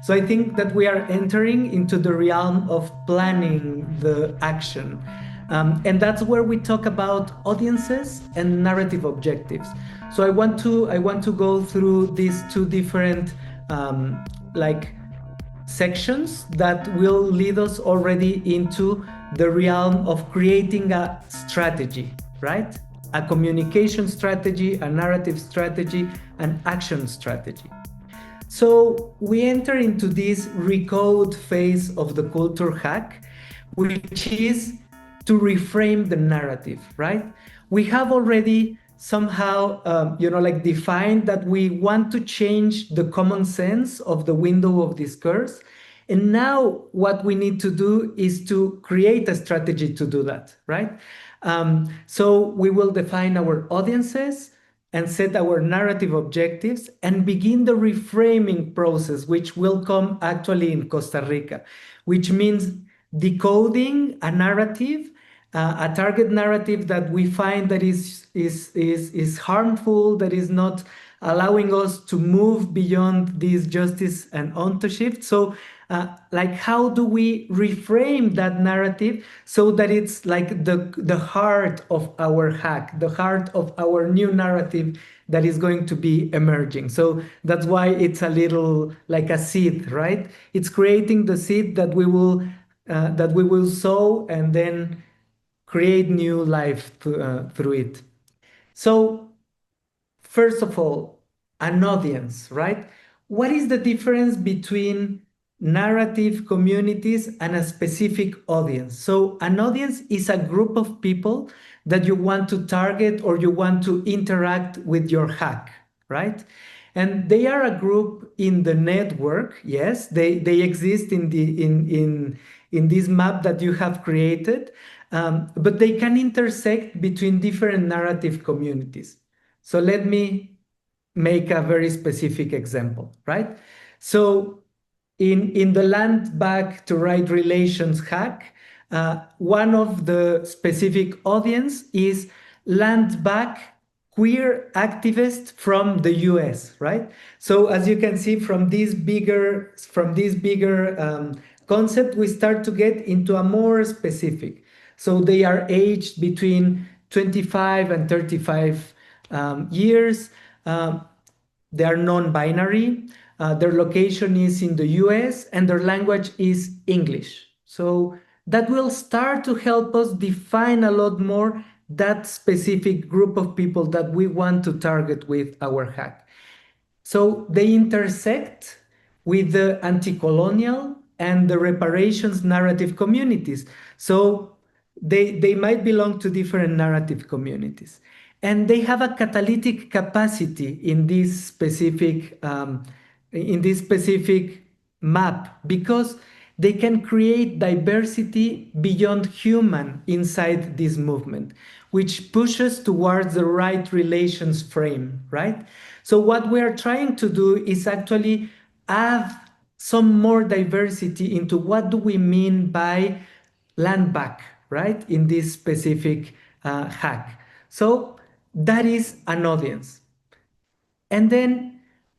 So I think that we are entering into the realm of planning the action. And that's where we talk about audiences and narrative objectives. So I want to go through these two different like sections that will lead us already into the realm of creating a strategy, right? A communication strategy, a narrative strategy, an action strategy. So we enter into this recode phase of the culture hack, which is to reframe the narrative, right? We have already somehow, like defined that we want to change the common sense of the window of discourse. And now what we need to do is to create a strategy to do that, right? So we will define our audiences and set our narrative objectives and begin the reframing process, which will come actually in Costa Rica, which means decoding a narrative, a target narrative that we find that is harmful, that is not allowing us to move beyond this justice and onto shift. So like how do we reframe that narrative so that it's like the heart of our hack, the heart of our new narrative that is going to be emerging. So that's why it's a little like a seed, right? It's creating the seed that we will sow and then create new life through it. So first of all, an audience, right? What is the difference between narrative communities and a specific audience? So, an audience is a group of people that you want to target or you want to interact with your hack, right? And they are a group in the network. Yes, they exist in this map that you have created, but they can intersect between different narrative communities. So let me make a very specific example, right? So in the land back to right relations hack, one of the specific audience is land back queer activists from the US, right? So as you can see from this bigger concept, we start to get into a more specific. So they are aged between 25 and 35 years. They are non-binary. Their location is in the US and their language is English. So that will start to help us define a lot more that specific group of people that we want to target with our hack. So they intersect with the anti-colonial and the reparations narrative communities. So they might belong to different narrative communities. And they have a catalytic capacity in this specific map because they can create diversity beyond human inside this movement, which pushes towards the right relations frame, right? So what we are trying to do is actually add some more diversity into what do we mean by land back, right? In this specific hack. So that is an audience. And then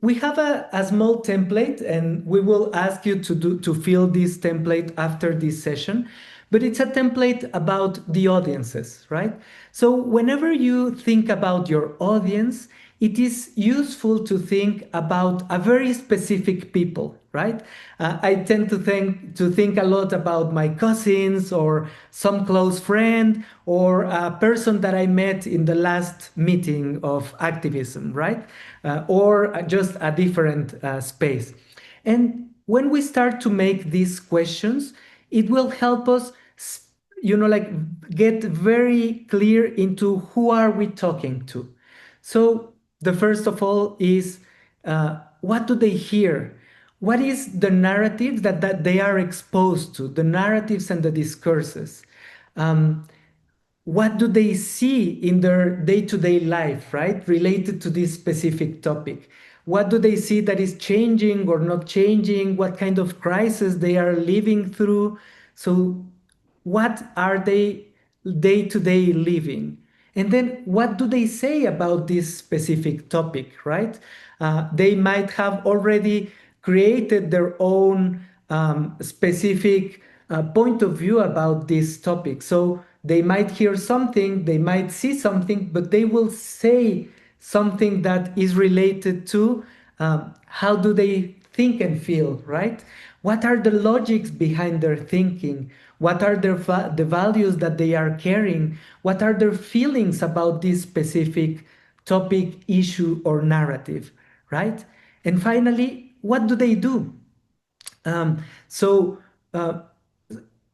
we have a small template and we will ask you to fill this template after this session, but it's a template about the audiences, right? So whenever you think about your audience, it is useful to think about a very specific people, right? I tend to think a lot about my cousins or some close friend or a person that I met in the last meeting of activism, right? Or just a different space. And when we start to make these questions, it will help us like get very clear into who are we talking to. So the first of all is what do they hear? What is the narrative that they are exposed to, the narratives and the discourses? What do they see in their day-to-day life, right? Related to this specific topic. What do they see that is changing or not changing? What kind of crisis they are living through? So what are they day-to-day living? And then what do they say about this specific topic, right? They might have already created their own specific point of view about this topic. So they might hear something, they might see something, but they will say something that is related to how do they think and feel, right? What are the logics behind their thinking? What are the values that they are carrying? What are their feelings about this specific topic, issue, or narrative, right? And finally, what do they do? So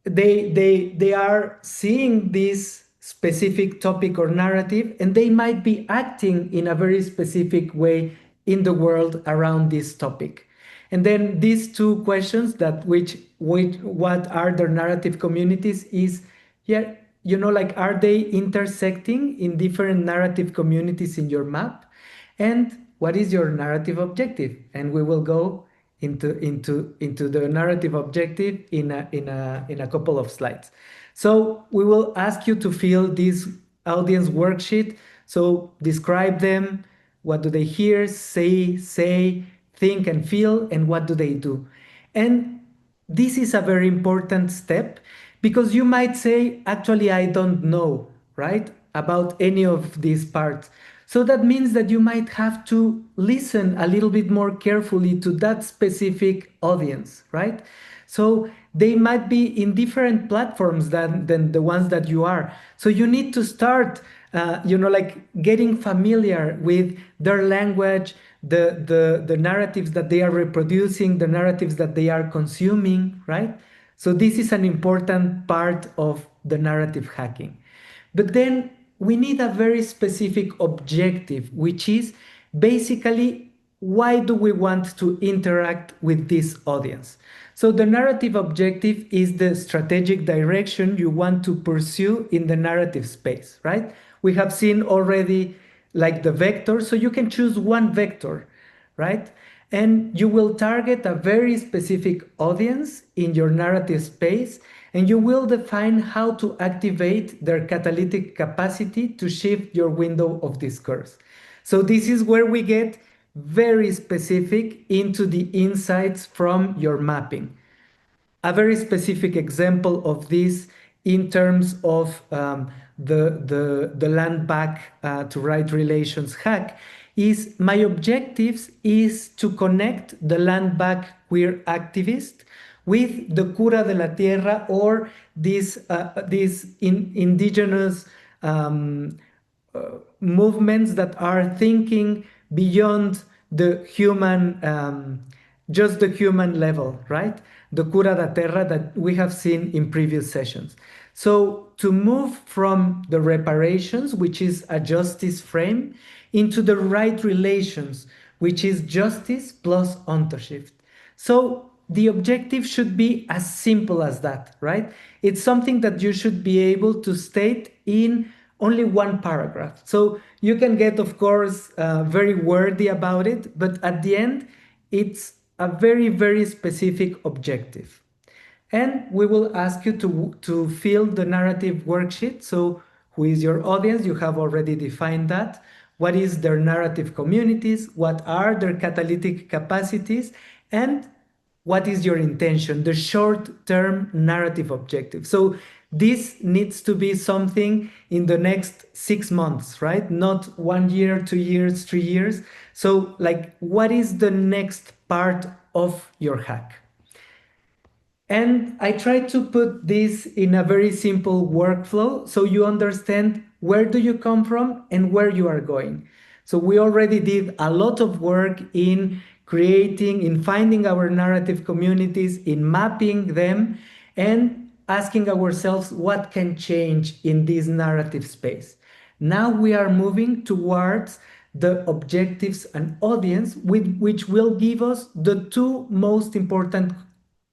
they are seeing this specific topic or narrative, and they might be acting in a very specific way in the world around this topic. And then these two questions, that which what are their narrative communities, is, yeah, like, are they intersecting in different narrative communities in your map? And what is your narrative objective? And we will go into the narrative objective in a couple of slides. So we will ask you to fill this audience worksheet. So describe them. What do they hear, say, think, and feel, and what do they do? And this is a very important step, because you might say, actually, I don't know, right, about any of these parts. So that means that you might have to listen a little bit more carefully to that specific audience, right? So they might be in different platforms than the ones that you are. So you need to start, like, getting familiar with their language, the narratives that they are reproducing, the narratives that they are consuming, right? So this is an important part of the narrative hacking. But then we need a very specific objective, which is basically, why do we want to interact with this audience? So the narrative objective is the strategic direction you want to pursue in the narrative space, right? We have seen already, like, the vector, so you can choose one vector, right? And you will target a very specific audience in your narrative space, and you will define how to activate their catalytic capacity to shift your window of discourse. So this is where we get very specific into the insights from your mapping. A very specific example of this in terms of the land back to right relations hack is, my objectives is to connect the land back queer activist with the cura de la tierra, or these indigenous movements that are thinking beyond the human, just the human level, right? The cura da terra that we have seen in previous sessions. So to move from the reparations, which is a justice frame, into the right relations, which is justice plus ownership. So the objective should be as simple as that, right? It's something that you should be able to state in only one paragraph. So you can get, of course, very wordy about it, but at the end, it's a very, very specific objective. And we will ask you to fill the narrative worksheet. So who is your audience? You have already defined that. What is their narrative communities? What are their catalytic capacities? And what is your intention, the short-term narrative objective? So this needs to be something in the next 6 months, right? Not 1 year, 2 years, 3 years. So, like, what is the next part of your hack? And I try to put this in a very simple workflow so you understand where do you come from and where you are going. So we already did a lot of work in creating, in finding our narrative communities, in mapping them, and asking ourselves what can change in this narrative space. Now we are moving towards the objectives and audience, which will give us the two most important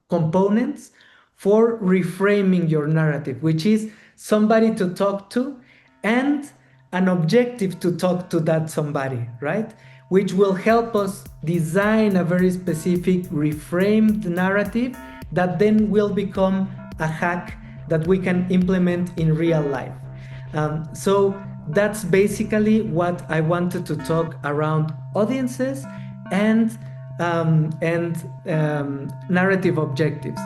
components for reframing your narrative, which is somebody to talk to and an objective to talk to that somebody, right? Which will help us design a very specific reframed narrative that then will become a hack that we can implement in real life. So that's basically what I wanted to talk around audiences and and narrative objectives.